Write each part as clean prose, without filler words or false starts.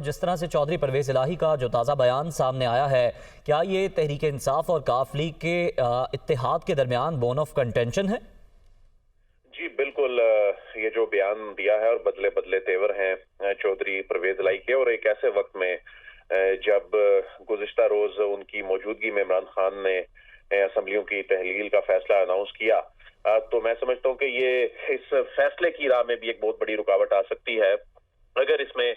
جس طرح سے چودھری پرویز الہی کا جو تازہ بیان سامنے آیا ہے، کیا یہ تحریک انصاف اور کاف لیگ کے اتحاد کے درمیان بون آف کنٹینشن ہے؟ جی بالکل، یہ جو بیان دیا ہے اور بدلے بدلے تیور ہیں چودھری پرویز الہی کے، اور ایک ایسے وقت میں جب گزشتہ روز ان کی موجودگی میں عمران خان نے اسمبلیوں کی تحلیل کا فیصلہ اناؤنس کیا، تو میں سمجھتا ہوں کہ یہ اس فیصلے کی راہ میں بھی ایک بہت بڑی رکاوٹ آ سکتی ہے۔ اگر اس میں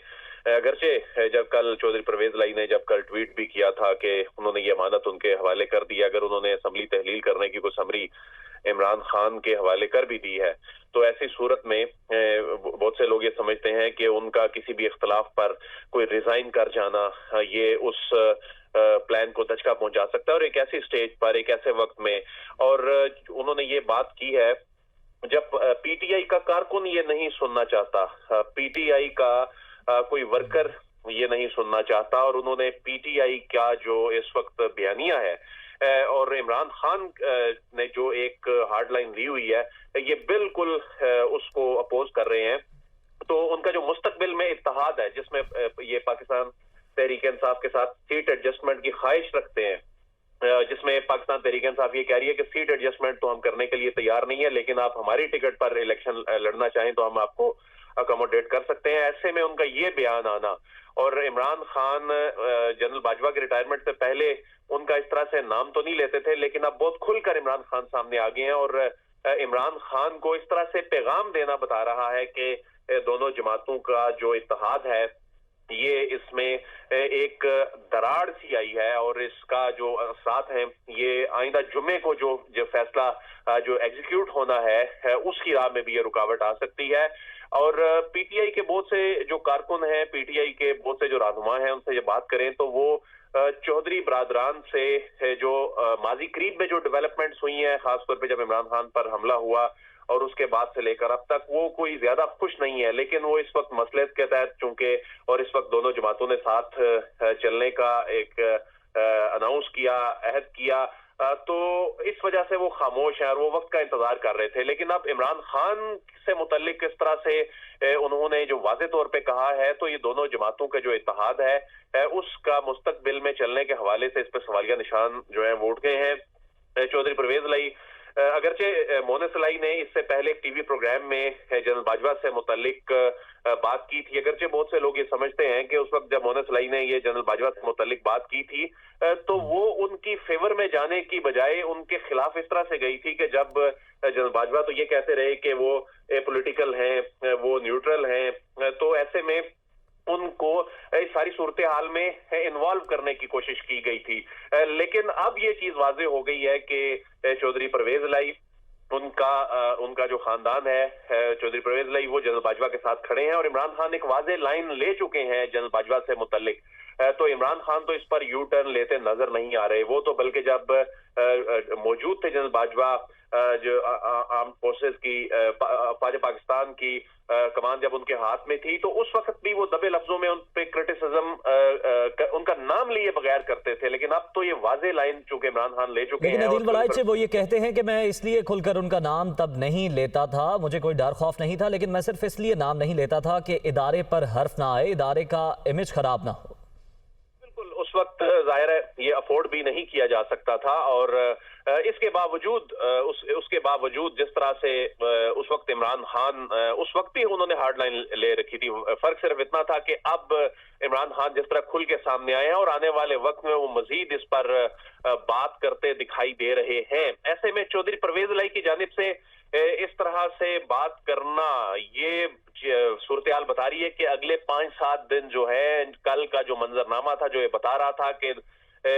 اگرچہ جب کل چودھری پرویز الہی نے جب کل ٹویٹ بھی کیا تھا کہ انہوں نے یہ امانت ان کے حوالے کر دی، اگر انہوں نے اسمبلی تحلیل کرنے کی کوئی سمری عمران خان کے حوالے کر بھی دی ہے، تو ایسی صورت میں بہت سے لوگ یہ سمجھتے ہیں کہ ان کا کسی بھی اختلاف پر کوئی ریزائن کر جانا یہ اس پلان کو دھچکا پہنچا سکتا ہے، اور ایک ایسی سٹیج پر ایک ایسے وقت میں، اور انہوں نے یہ بات کی ہے جب پی ٹی آئی کا کارکن یہ نہیں سننا چاہتا، پی ٹی آئی کا کوئی ورکر یہ نہیں سننا چاہتا، اور انہوں نے پی ٹی آئی کا جو اس وقت بیانیہ ہے اور عمران خان نے جو ایک ہارڈ لائن لی ہوئی ہے، یہ بالکل اس کو اپوز کر رہے ہیں۔ تو ان کا جو مستقبل میں اتحاد ہے جس میں یہ پاکستان تحریک انصاف کے ساتھ سیٹ ایڈجسٹمنٹ کی خواہش رکھتے ہیں، جس میں پاکستان تحریک انصاف یہ کہہ رہی ہے کہ سیٹ ایڈجسٹمنٹ تو ہم کرنے کے لیے تیار نہیں ہے، لیکن آپ ہماری ٹکٹ پر الیکشن لڑنا چاہیں تو ہم آپ کو اکوموڈیٹ کر سکتے ہیں۔ ایسے میں ان کا یہ بیان آنا، اور عمران خان جنرل باجوہ کے ریٹائرمنٹ سے پہلے ان کا اس طرح سے نام تو نہیں لیتے تھے، لیکن اب بہت کھل کر عمران خان سامنے آ گئے ہیں، اور عمران خان کو اس طرح سے پیغام دینا بتا رہا ہے کہ دونوں جماعتوں کا جو اتحاد ہے یہ اس میں ایک دراڑ سی آئی ہے، اور اس کا جو اثرات ہیں یہ آئندہ جمعے کو جو فیصلہ جو ایگزیکیوٹ ہونا ہے اس کی راہ میں بھی یہ رکاوٹ آ سکتی ہے۔ اور پی ٹی آئی کے بہت سے جو کارکن ہیں، پی ٹی آئی کے بہت سے جو رہنما ہیں، ان سے یہ بات کریں تو وہ چودھری برادران سے جو ماضی قریب میں جو ڈیولپمنٹس ہوئی ہیں، خاص طور پہ جب عمران خان پر حملہ ہوا اور اس کے بعد سے لے کر اب تک، وہ کوئی زیادہ خوش نہیں ہے، لیکن وہ اس وقت مصلحت کے تحت چونکہ اور اس وقت دونوں جماعتوں نے ساتھ چلنے کا ایک اناؤنس کیا، عہد کیا، تو اس وجہ سے وہ خاموش ہیں اور وہ وقت کا انتظار کر رہے تھے۔ لیکن اب عمران خان سے متعلق کس طرح سے انہوں نے جو واضح طور پہ کہا ہے، تو یہ دونوں جماعتوں کا جو اتحاد ہے اس کا مستقبل میں چلنے کے حوالے سے اس پہ سوالیہ نشان جو ہیں وہ اٹھ گئے ہیں۔ چودھری پرویز الہی اگرچہ مونس الہی نے اس سے پہلے ایک ٹی وی پروگرام میں جنرل باجوہ سے متعلق بات کی تھی، اگرچہ بہت سے لوگ یہ سمجھتے ہیں کہ اس وقت جب مونس الہی نے یہ جنرل باجوہ سے متعلق بات کی تھی تو وہ ان کی فیور میں جانے کی بجائے ان کے خلاف اس طرح سے گئی تھی کہ جب جنرل باجوہ تو یہ کہتے رہے کہ وہ پولیٹیکل ہیں، وہ نیوٹرل ہیں، تو ایسے میں ان کو اس ساری صورتحال میں انوالو کرنے کی کوشش کی گئی تھی، لیکن اب یہ چیز واضح ہو گئی ہے کہ چودھری پرویز الہی ان کا جو خاندان ہے، چودھری پرویز الہی وہ جنرل باجوہ کے ساتھ کھڑے ہیں، اور عمران خان ایک واضح لائن لے چکے ہیں جنرل باجوہ سے متعلق، تو عمران خان تو اس پر یو ٹرن لیتے نظر نہیں آ رہے۔ وہ تو بلکہ جب موجود تھے جنرل باجوہ، جو آرم فورسز کی افواج پاکستان کی کمان جب ان کے ہاتھ میں تھی، تو اس وقت بھی وہ دبے لفظوں میں ان پہ کرٹیسزم ان کا نام لیے بغیر کرتے تھے، لیکن اب تو یہ واضح لائن چونکہ عمران خان لے چکے ہیں۔ لیکن عدیل ولایت سے وہ یہ کہتے ہیں کہ میں اس لیے کھل کر ان کا نام تب نہیں لیتا تھا، مجھے کوئی ڈر خوف نہیں تھا، لیکن میں صرف اس لیے نام نہیں لیتا تھا کہ ادارے پر حرف نہ آئے، ادارے کا امیج خراب نہ ہو۔ بالکل، اس وقت ظاہر ہے یہ افورڈ بھی نہیں کیا جا سکتا تھا، اور اس کے باوجود جس طرح سے اس وقت عمران خان اس وقت بھی انہوں نے ہارڈ لائن لے رکھی تھی، فرق صرف اتنا تھا کہ اب عمران خان جس طرح کھل کے سامنے آئے ہیں اور آنے والے وقت میں وہ مزید اس پر بات کرتے دکھائی دے رہے ہیں۔ ایسے میں چودھری پرویز الہی کی جانب سے اس طرح سے بات کرنا یہ صورتحال بتا رہی ہے کہ اگلے 5-7 دن جو ہے، کل کا جو منظرنامہ تھا جو یہ بتا رہا تھا کہ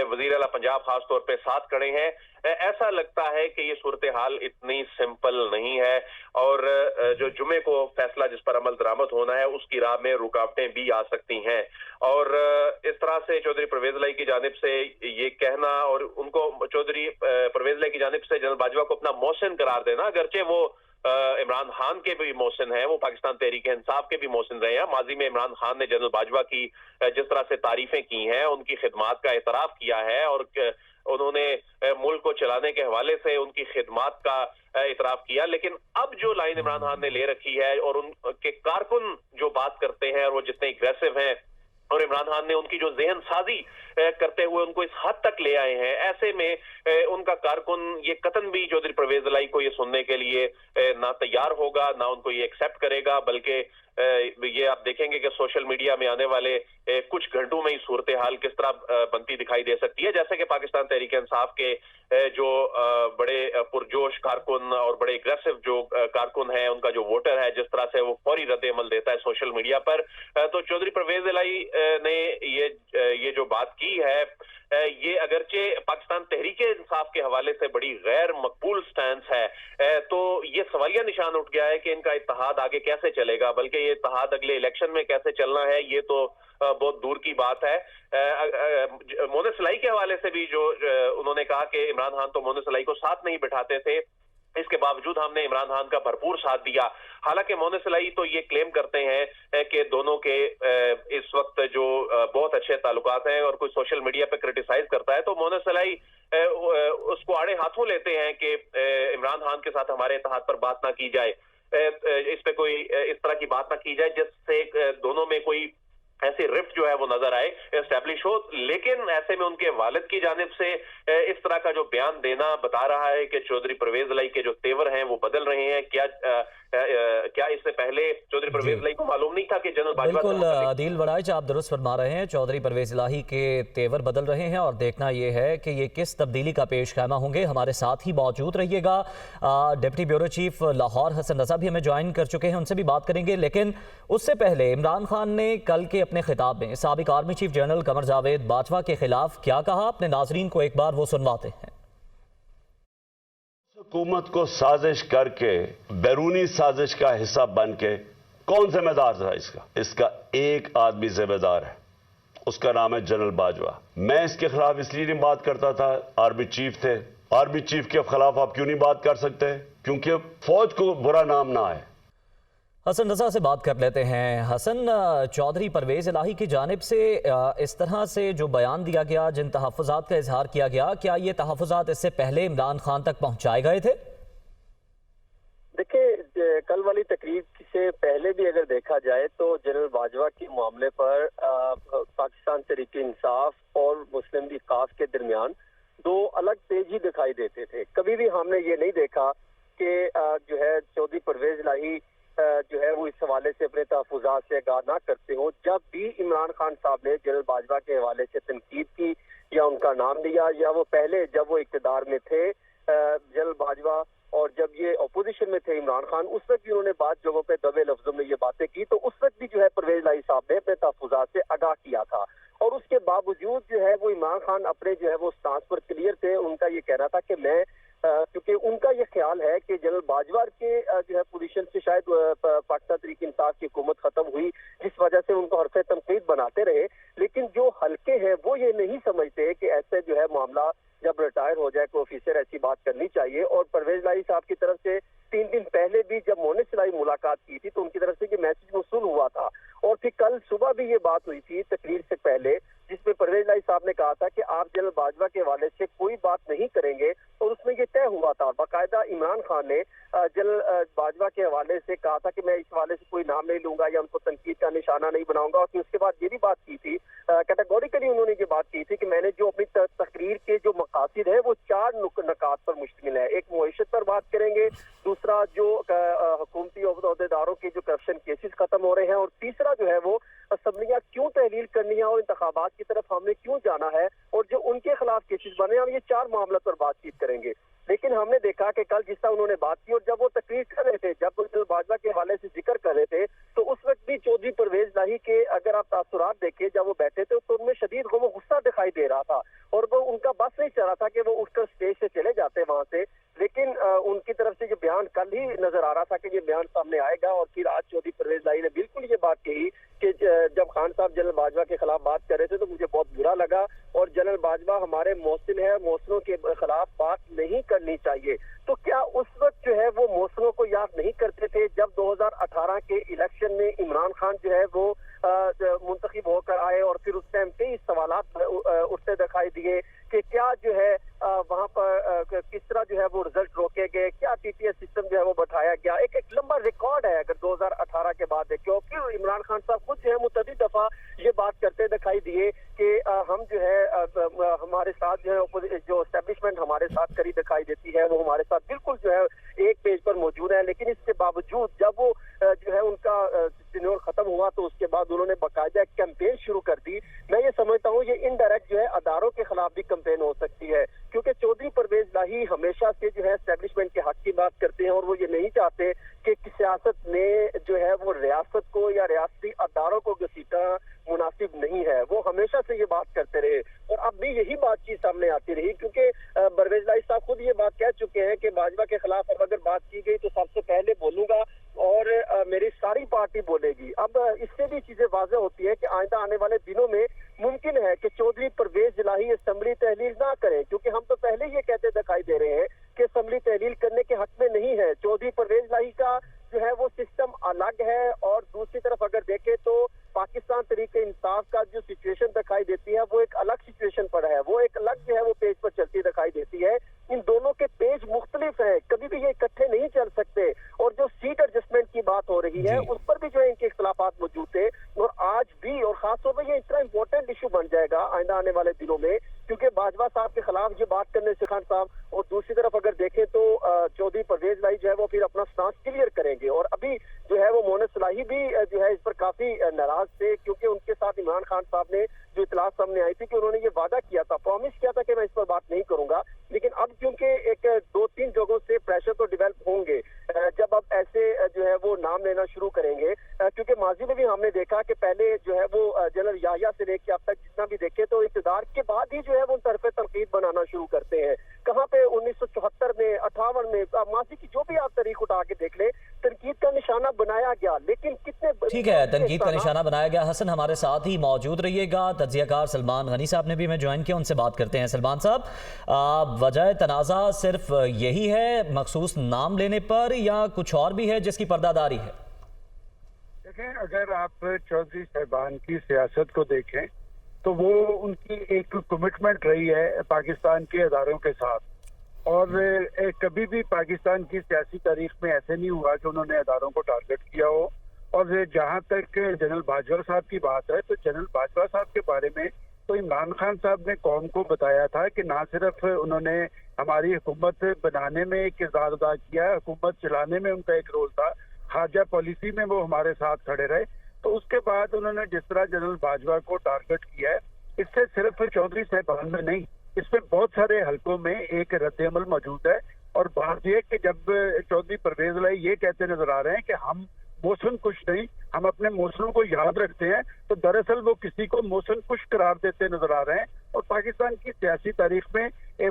وزیر اعلیٰ پنجاب خاص طور پہ ساتھ کھڑے ہیں، ایسا لگتا ہے کہ یہ صورتحال اتنی سمپل نہیں ہے، اور جو جمعے کو فیصلہ جس پر عمل درآمد ہونا ہے اس کی راہ میں رکاوٹیں بھی آ سکتی ہیں۔ اور اس طرح سے چودھری پرویز الہی کی جانب سے یہ کہنا، اور ان کو چودھری پرویز الہی کی جانب سے جنرل باجوہ کو اپنا محسن قرار دینا، اگرچہ وہ عمران خان کے بھی محسن ہیں، وہ پاکستان تحریک انصاف کے بھی محسن رہے ہیں، ماضی میں عمران خان نے جنرل باجوہ کی جس طرح سے تعریفیں کی ہیں، ان کی خدمات کا اعتراف کیا ہے، اور انہوں نے ملک کو چلانے کے حوالے سے ان کی خدمات کا اعتراف کیا، لیکن اب جو لائن عمران خان نے لے رکھی ہے اور ان کے کارکن جو بات کرتے ہیں اور وہ جتنے اگریسو ہیں اور عمران خان نے ان کی جو ذہن سازی کرتے ہوئے ان کو اس حد تک لے آئے ہیں، ایسے میں ان کا کارکن یہ قطعاً بھی چودھری پرویز الہی کو یہ سننے کے لیے نہ تیار ہوگا، نہ ان کو یہ ایکسیپٹ کرے گا، بلکہ یہ آپ دیکھیں گے کہ سوشل میڈیا میں آنے والے کچھ گھنٹوں میں ہی صورتحال کس طرح بنتی دکھائی دے سکتی ہے، جیسے کہ پاکستان تحریک انصاف کے جو بڑے پرجوش کارکن اور بڑے اگریسو جو کارکن ہیں، ان کا جو ووٹر ہے جس طرح سے وہ فوری رد عمل دیتا ہے سوشل میڈیا پر، تو چودھری پرویز الہی نے یہ جو بات کی ہے، یہ اگرچہ پاکستان تحریک انصاف کے حوالے سے بڑی غیر مقبول سٹینس ہے، تو یہ سوالیہ نشان اٹھ گیا ہے کہ ان کا اتحاد آگے کیسے چلے گا، بلکہ یہ اتحاد اگلے الیکشن میں کیسے چلنا ہے یہ تو بہت دور کی بات ہے۔ مونس الہی کے حوالے سے بھی جو انہوں نے کہا کہ عمران خان تو مونس الہی کو ساتھ نہیں بٹھاتے تھے، اس کے باوجود ہم نے عمران خان کا بھرپور ساتھ دیا۔ حالانکہ مونس الہی تو یہ کلیم کرتے ہیں کہ دونوں کے اس وقت جو بہت اچھے تعلقات ہیں، اور کوئی سوشل میڈیا پہ کرٹیسائز کرتا ہے تو مونس الہی اس کو آڑے ہاتھوں لیتے ہیں کہ عمران خان کے ساتھ ہمارے اتحاد پر بات نہ کی جائے، اس پہ کوئی اس طرح کی بات نہ کی جائے جس سے دونوں میں کوئی ایسی رفٹ جو ہے وہ نظر آئے، اسٹیبلش ہو۔ لیکن ایسے میں ان کے والد کی جانب سے اس طرح کا جو بیان دینا بتا رہا ہے کہ چودھری پرویز الہی کے جو تیور ہیں وہ بدل رہے ہیں۔ کیا اس سے پہلے چودھری پرویز الہی کو معلوم نہیں تھا کہ جنرل باجوہ بالکل عادل وڑائچ، آپ درست فرما رہے ہیں، چودھری پرویز الہی کے تیور بدل رہے ہیں، اور دیکھنا یہ ہے کہ یہ کس تبدیلی کا پیش خیمہ ہوں گے۔ ہمارے ساتھ ہی موجود رہیے گا ڈپٹی بیورو چیف لاہور حسن رضا بھی ہمیں جوائن کر چکے ہیں، ان سے بھی بات کریں گے، لیکن اس سے پہلے عمران خان نے کل کے اپنے خطاب میں سابق army chief general Qamar Javed Bajwa کے خلاف کیا کہا، اپنے ناظرین کو ایک بار وہ سنواتے ہیں۔ حکومت کو سازش کر کے بیرونی سازش کا حصہ بن کے کون ذمہ دار تھا اس کا ایک آدمی ذمہ دار ہے، اس کا نام ہے جنرل باجوہ۔ میں اس کے خلاف اس لیے نہیں بات کرتا تھا، آرمی چیف تھے، آرمی چیف کے خلاف آپ کیوں نہیں بات کر سکتے؟ کیونکہ فوج کو برا نام نہ آئے۔ حسن رضا سے بات کر لیتے ہیں۔ حسن، چودھری پرویز الہی کی جانب سے اس طرح سے جو بیان دیا گیا، جن تحفظات کا اظہار کیا گیا، کیا یہ تحفظات اس سے پہلے عمران خان تک پہنچائے گئے تھے؟ دیکھیں، کل والی تقریب سے پہلے بھی اگر دیکھا جائے تو جنرل باجوہ کے معاملے پر پاکستان تحریک انصاف اور مسلم لیگ قاف کے درمیان دو الگ پیج ہی دکھائی دیتے تھے۔ کبھی بھی ہم نے یہ نہیں دیکھا کہ جو ہے چودھری پرویز الہی جو ہے وہ اس حوالے سے اپنے تحفظات سے آگاہ نہ کرتے ہوں۔ جب بھی عمران خان صاحب نے جنرل باجوہ کے حوالے سے تنقید کی یا ان کا نام لیا، یا وہ پہلے جب وہ اقتدار میں تھے جنرل باجوہ، اور جب یہ اپوزیشن میں تھے عمران خان، اس وقت بھی انہوں نے بعض جگہوں پہ دبے لفظوں میں یہ باتیں کی، تو اس وقت بھی جو ہے پرویز الہی صاحب نے اپنے تحفظات سے آگاہ کیا تھا، اور اس کے باوجود جو ہے وہ عمران خان اپنے جو ہے وہ سٹانس پر کلیئر تھے۔ ان کا یہ کہنا تھا کہ میں کیونکہ ان کا یہ خیال ہے کہ جنرل باجوہ کے جو ہے پوزیشن سے شاید پاکستان تحریک انصاف کی حکومت ختم ہوئی، جس وجہ سے ان کو حرف تنقید بناتے رہے، لیکن جو حلقے ہیں وہ یہ نہیں سمجھتے کہ ایسے جو ہے معاملہ جب ریٹائر ہو جائے کوئی آفیسر ایسی بات کرنی چاہیے۔ اور پرویز الہی صاحب کی طرف سے 3 دن پہلے بھی جب مونس الہی ملاقات کی تھی تو ان کی طرف سے یہ میسج موصول ہوا تھا، اور پھر کل صبح بھی یہ بات ہوئی تھی تقریر سے پہلے، جس میں پرویز الہی صاحب نے کہا تھا کہ آپ جنرل باجوہ کے حوالے سے کوئی بات نہیں کریں گے، اور اس میں یہ طے ہوا تھا۔ باقاعدہ عمران خان نے جنرل باجوہ کے حوالے سے کہا تھا کہ میں اس حوالے سے کوئی نام نہیں لوں گا یا ان کو تنقید کا نشانہ نہیں بناؤں گا، اور پھر اس کے بعد یہ بھی بات کی تھی، کیٹیگوریکلی انہوں نے یہ بات کی تھی کہ میں نے جو اپنی تقریر کے جو مقاصد ہے وہ 4 نکات پر مشتمل ہے۔ ایک معیشت پر بات کریں گے، دوسرا جو حکومتی عہدیداروں کے جو کرپشن کیسز ختم ہو رہے ہیں، اور تیسرا جو ہے وہ اسمبلیاں کیوں تحلیل کرنی ہیں اور انتخابات کی طرف ہم نے کیوں جانا ہے، اور جو ان کے خلاف کیسز بنے ہیں، ہم یہ 4 معاملات پر بات چیت کریں گے۔ لیکن ہم نے دیکھا کہ کل جس طرح انہوں نے بات کی اور جب وہ تقریر کر رہے تھے، جب وہ باجوہ کے حوالے سے ذکر کر رہے تھے، تو اس وقت بھی چودھری پرویز الہی کے اگر آپ تاثرات دیکھیں جب وہ بیٹھے تھے تو ان میں شدید غم و غصہ دکھائی دے رہا تھا، اور وہ ان کا بس نہیں چل رہا تھا کہ وہ اٹھ کر اسٹیج سے چلے جاتے وہاں سے، لیکن ان کی طرف سے یہ بیان کل ہی نظر آ رہا تھا کہ یہ بیان سامنے آئے گا، اور پھر آج چودھری پرویز الہی نے بالکل یہ بات کہی کہ جب خان صاحب جنرل باجوہ کے خلاف بات کر رہے تھے تو مجھے بہت برا لگا، اور جنرل باجوہ ہمارے محسن ہے، محسنوں کے خلاف بات نہیں کرنی چاہیے۔ تو کیا اس وقت جو ہے وہ محسنوں کو یاد نہیں کرتے تھے جب 2018 کے الیکشن میں عمران خان جو ہے وہ منتخب ہو کر آئے، اور پھر اس ٹائم کئی سوالات اٹھتے دکھائی دیے کہ کیا جو ہے وہاں پر کس طرح جو ہے وہ رزلٹ روکے گئے، کیا ٹی ٹی ایس سسٹم جو ہے وہ بٹھایا گیا، ایک لمبا ریکارڈ ہے اگر 2018 کے بعد دیکھیں۔ اور پھر عمران خان صاحب خود جو ہے متعدد دفعہ یہ بات کرتے کہتے دکھائی دیے کہ ہم جو ہے ہمارے ساتھ جو ہے جو اسٹیبلشمنٹ ہمارے ساتھ کری دکھائی دیتی ہے وہ ہمارے ساتھ بالکل جو ہے ایک پیج پر موجود ہے، لیکن اس کے باوجود جب وہ جو ہے ان کا ٹینیور ختم ہوا تو اس کے بعد انہوں نے باقاعدہ ایک کیمپین شروع کر دی۔ میں یہ سمجھتا ہوں یہ انڈائریکٹ جو ہے اداروں کے خلاف بھی کیمپین ہو سکتی ہے، کیونکہ چودھری پرویز الہی ہمیشہ سے جو ہے اسٹیبلشمنٹ کے حق کی بات کرتے ہیں اور وہ یہ نہیں چاہتے کہ سیاست میں جو ہے وہ ریاست کو یا ریاستی اداروں کو گھسیٹنا مناسب نہیں ہے، وہ ہمیشہ سے یہ بات کرتے رہے اور اب بھی یہی بات چیت سامنے آتی رہی، کیونکہ پرویز الہی صاحب خود یہ بات کہہ چکے ہیں کہ باجوہ کے خلاف اب اگر بات کی گئی تو سب سے پہلے بولوں گا اور میری ساری پارٹی بولے گی۔ اب اس سے بھی چیزیں واضح ہوتی ہیں کہ آئندہ آنے والے دنوں میں ممکن ہے کہ چودھری پرویز الہی اسمبلی تحلیل نہ کریں، کیونکہ ہم تو پہلے یہ کہتے دکھائی دے رہے ہیں کہ اسمبلی تحلیل کرنے کے حق میں نہیں ہے۔ چودھری پرویز الہی کا جو ہے وہ سسٹم الگ ہے، اور دوسری طرف اگر دیکھیں تو پاکستان تحریک انصاف کا جو سچویشن دکھائی دیتی ہے وہ ایک الگ سچویشن پر ہے، وہ ایک الگ جو ہے وہ پیج پر چلتی دکھائی دیتی ہے۔ ان دونوں کے پیج مختلف ہیں، کبھی بھی یہ اکٹھے نہیں چل سکتے، اور جو سیٹ ایڈجسٹمنٹ کی بات ہو رہی ہے اس پر بھی جو ہے ان کے اختلافات موجود تھے، اور آج بھی، اور خاص طور پر یہ اتنا امپورٹنٹ ایشو بن جائے گا آئندہ آنے والے دنوں میں، کیونکہ باجوہ صاحب کے خلاف یہ بات کرنے سے خان صاحب، اور دوسری طرف اگر دیکھیں تو چودھری پرویز الہی جو ہے وہ پھر اپنا سٹانس کلیئر کریں گے، اور ابھی جو ہے وہ مونس صلاحی بھی جو ہے اس پر کافی ناراض تھے، کیونکہ ان کے ساتھ عمران خان صاحب نے جو اطلاع سامنے آئی تھی کہ انہوں نے یہ وعدہ کیا تھا، پرومس کیا تھا کہ میں اس پر بات نہیں کروں گا، لیکن اب کیونکہ ایک 2-3 جگہوں سے پریشر تو ڈیولپ ہوں گے جب اب ایسے جو ہے وہ نام لینا شروع کریں گے، کیونکہ ماضی میں بھی ہم نے دیکھا کہ پہلے جو ہے وہ جنرل یحییٰ سے لے کے اب تک جتنا بھی دیکھے تو اقتدار کے بعد ہی جو ہے وہ طرف تنقید بنانا شروع کرتے ہیں۔ کہاں پہ 1974 میں 58 میں ماضی کی جو بھی آپ تاریخ اٹھا کے دیکھ لیں تنقید کا نشانہ بنایا گیا، لیکن کتنے ٹھیک ہے، تنقید کا نشانہ بنایا گیا۔ حسن ہمارے ساتھ ہی موجود رہیے گا، تجزیہ کار سلمان غنی صاحب نے بھی میں جوائن کیا، ان سے بات کرتے ہیں۔ سلمان صاحب، وجہ تنازع صرف یہی ہے مخصوص نام لینے پر، یا کچھ اور بھی ہے جس کی پردہ داری ہے؟ دیکھیں، اگر آپ چودھری صاحبان کی سیاست کو دیکھیں تو وہ ان کی ایک کمٹمنٹ رہی ہے پاکستان کے اداروں کے ساتھ، اور کبھی بھی پاکستان کی سیاسی تاریخ میں ایسے نہیں ہوا کہ انہوں نے اداروں کو ٹارگٹ کیا ہو۔ اور جہاں تک جنرل باجوہ صاحب کی بات ہے تو جنرل باجوہ صاحب کے بارے میں تو عمران خان صاحب نے قوم کو بتایا تھا کہ نہ صرف انہوں نے ہماری حکومت بنانے میں ایک کردار ادا کیا، حکومت چلانے میں ان کا ایک رول تھا، خارجہ پالیسی میں وہ ہمارے ساتھ کھڑے رہے۔ تو اس کے بعد انہوں نے جس طرح جنرل باجوہ کو ٹارگٹ کیا ہے، اس سے صرف چودھری صاحبان میں نہیں، اس میں بہت سارے حلقوں میں ایک رد عمل موجود ہے۔ اور بات یہ کہ جب چودھری پرویز الہی یہ کہتے نظر آ رہے ہیں کہ ہم موسم کش نہیں، ہم اپنے موسموں کو یاد رکھتے ہیں، تو دراصل وہ کسی کو موسم کش قرار دیتے نظر آ رہے ہیں۔ اور پاکستان کی سیاسی تاریخ میں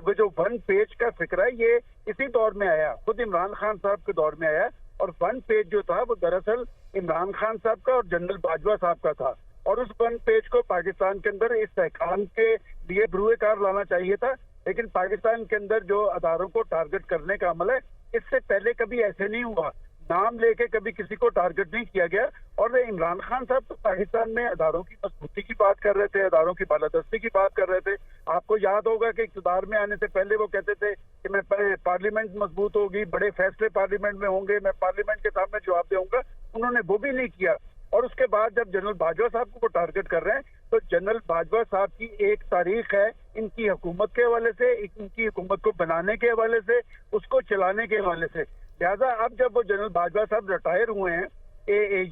وہ جو ون پیج کا فکر ہے یہ اسی دور میں آیا، خود عمران خان صاحب کے دور میں آیا، اور ون پیج جو تھا وہ دراصل عمران خان صاحب کا اور جنرل باجوہ صاحب کا تھا، اور اس ون پیج کو پاکستان کے اندر استحکام کے لیے بروئے کار لانا چاہیے تھا۔ لیکن پاکستان کے اندر جو اداروں کو ٹارگٹ کرنے کا عمل ہے اس سے پہلے کبھی ایسے نہیں ہوا، نام لے کے کبھی کسی کو ٹارگٹ نہیں کیا گیا۔ اور عمران خان صاحب تو پاکستان میں اداروں کی مضبوطی کی بات کر رہے تھے، اداروں کی بالادستی کی بات کر رہے تھے۔ آپ کو یاد ہوگا کہ اقتدار میں آنے سے پہلے وہ کہتے تھے کہ میں پارلیمنٹ مضبوط ہوگی، بڑے فیصلے پارلیمنٹ میں ہوں گے، میں پارلیمنٹ کے سامنے جواب دوں گا، انہوں نے وہ بھی نہیں کیا۔ اور اس کے بعد جب جنرل باجوہ صاحب کو وہ ٹارگٹ کر رہے ہیں تو جنرل باجوہ صاحب کی ایک تاریخ ہے ان کی حکومت کے حوالے سے، ان کی حکومت کو بنانے کے حوالے سے، اس کو چلانے کے حوالے سے۔ لہٰذا اب جب وہ جنرل باجوہ صاحب ریٹائر ہوئے ہیں،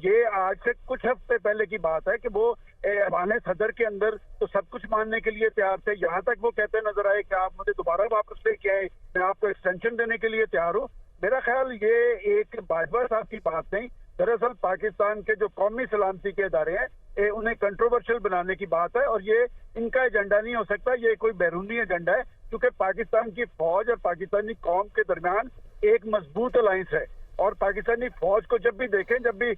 یہ آج سے کچھ ہفتے پہلے کی بات ہے کہ وہ ایوان صدر کے اندر تو سب کچھ ماننے کے لیے تیار تھے، یہاں تک وہ کہتے نظر آئے کہ آپ مجھے دوبارہ واپس لے کے آئے، میں آپ کو ایکسٹینشن دینے کے لیے تیار ہوں۔ میرا خیال یہ ایک باجوہ صاحب کی بات نہیں، دراصل پاکستان کے جو قومی سلامتی کے ادارے ہیں انہیں کنٹروورشل بنانے کی بات ہے، اور یہ ان کا ایجنڈا نہیں ہو سکتا، یہ کوئی بیرونی ایجنڈا ہے، کیونکہ پاکستان کی فوج اور پاکستانی قوم کے درمیان ایک مضبوط الائنس ہے۔ اور پاکستانی فوج کو جب بھی دیکھیں، جب بھی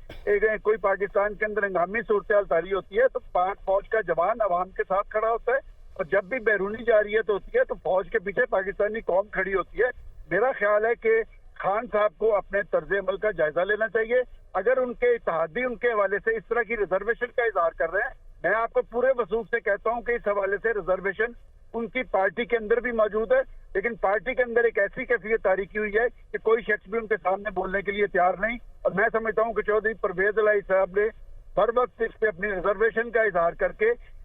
کوئی پاکستان کے اندر ہنگامی صورتحال طاری ہوتی ہے تو پاک فوج کا جوان عوام کے ساتھ کھڑا ہوتا ہے، اور جب بھی بیرونی جارحیت ہوتی ہے تو فوج کے پیچھے پاکستانی قوم کھڑی ہوتی ہے۔ میرا خیال ہے کہ خان صاحب کو اپنے طرز عمل کا جائزہ لینا چاہیے۔ اگر ان کے اتحادی ان کے حوالے سے اس طرح کی ریزرویشن کا اظہار کر رہے ہیں، میں آپ کو پورے وثوق سے کہتا ہوں کہ اس حوالے سے ریزرویشن ان کی پارٹی کے اندر بھی موجود ہے، لیکن پارٹی کے اندر ایک ایسی کیفیت تاریخی ہوئی ہے کہ کوئی شخص بھی ان کے سامنے بولنے کے لیے تیار نہیں۔ اور میں سمجھتا ہوں کہ چودھری پرویز الہی صاحب نے بر وقت اس پہ اپنی ریزرویشن کا اظہار کر کے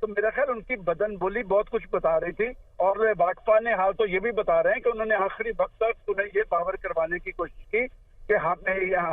تو میرا خیال ان کی بدن بولی بہت کچھ بتا رہی تھی، اور واقفان حال تو یہ بھی بتا رہے ہیں کہ انہوں نے آخری وقت تک انہیں یہ باور کروانے کی کوشش کی کہ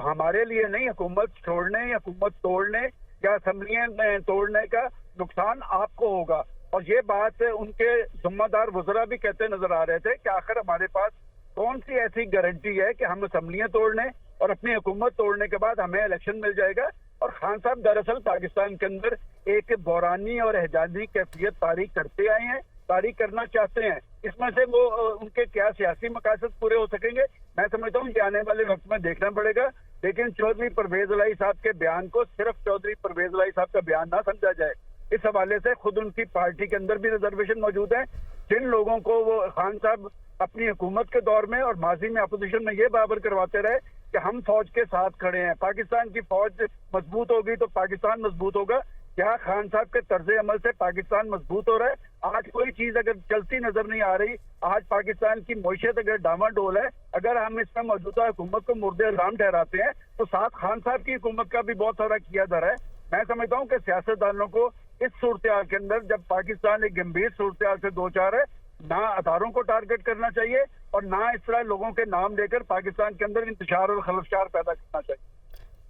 ہمارے لیے نہیں، حکومت چھوڑنے یا حکومت توڑنے یا اسمبلیاں توڑنے کا نقصان آپ کو ہوگا. اور یہ بات ان کے ذمہ دار وزراء بھی کہتے نظر آ رہے تھے کہ آخر ہمارے پاس کون سی ایسی گارنٹی ہے کہ ہم اسمبلیاں توڑنے اور اپنی حکومت توڑنے کے بعد ہمیں الیکشن مل جائے گا. اور خان صاحب دراصل پاکستان کے اندر ایک بحرانی اور احجاجی کیفیت تاریخ کرتے آئے ہیں، تاریخ کرنا چاہتے ہیں. اس میں سے وہ ان کے کیا سیاسی مقاصد پورے ہو سکیں گے میں سمجھتا ہوں کہ آنے والے وقت میں دیکھنا پڑے گا. لیکن چودھری پرویز الہی صاحب کے بیان کو صرف چودھری پرویز الہی صاحب کا بیان نہ سمجھا جائے. اس حوالے سے خود ان کی پارٹی کے اندر بھی ریزرویشن موجود ہے. جن لوگوں کو وہ خان صاحب اپنی حکومت کے دور میں اور ماضی میں اپوزیشن میں یہ باور کرواتے رہے کہ ہم فوج کے ساتھ کھڑے ہیں، پاکستان کی فوج مضبوط ہوگی تو پاکستان مضبوط ہوگا، کیا خان صاحب کے طرز عمل سے پاکستان مضبوط ہو رہا ہے؟ آج کوئی چیز اگر چلتی نظر نہیں آ رہی، آج پاکستان کی معیشت اگر ڈاواں ڈول ہے، اگر ہم اس میں موجودہ حکومت کو مرد الزام ٹھہراتے ہیں تو ساتھ خان صاحب کی حکومت کا بھی بہت سارا کیا جا رہا ہے. میں سمجھتا ہوں کہ سیاستدانوں کو اس صورتحال کے اندر، جب پاکستان ایک گمبھیر صورتحال سے دو چار ہے، نہ اداروں کو ٹارگٹ کرنا چاہیے اور نہ اس طرح لوگوں کے نام لے کر پاکستان کے اندر انتشار اور خلفشار پیدا کرنا چاہیے.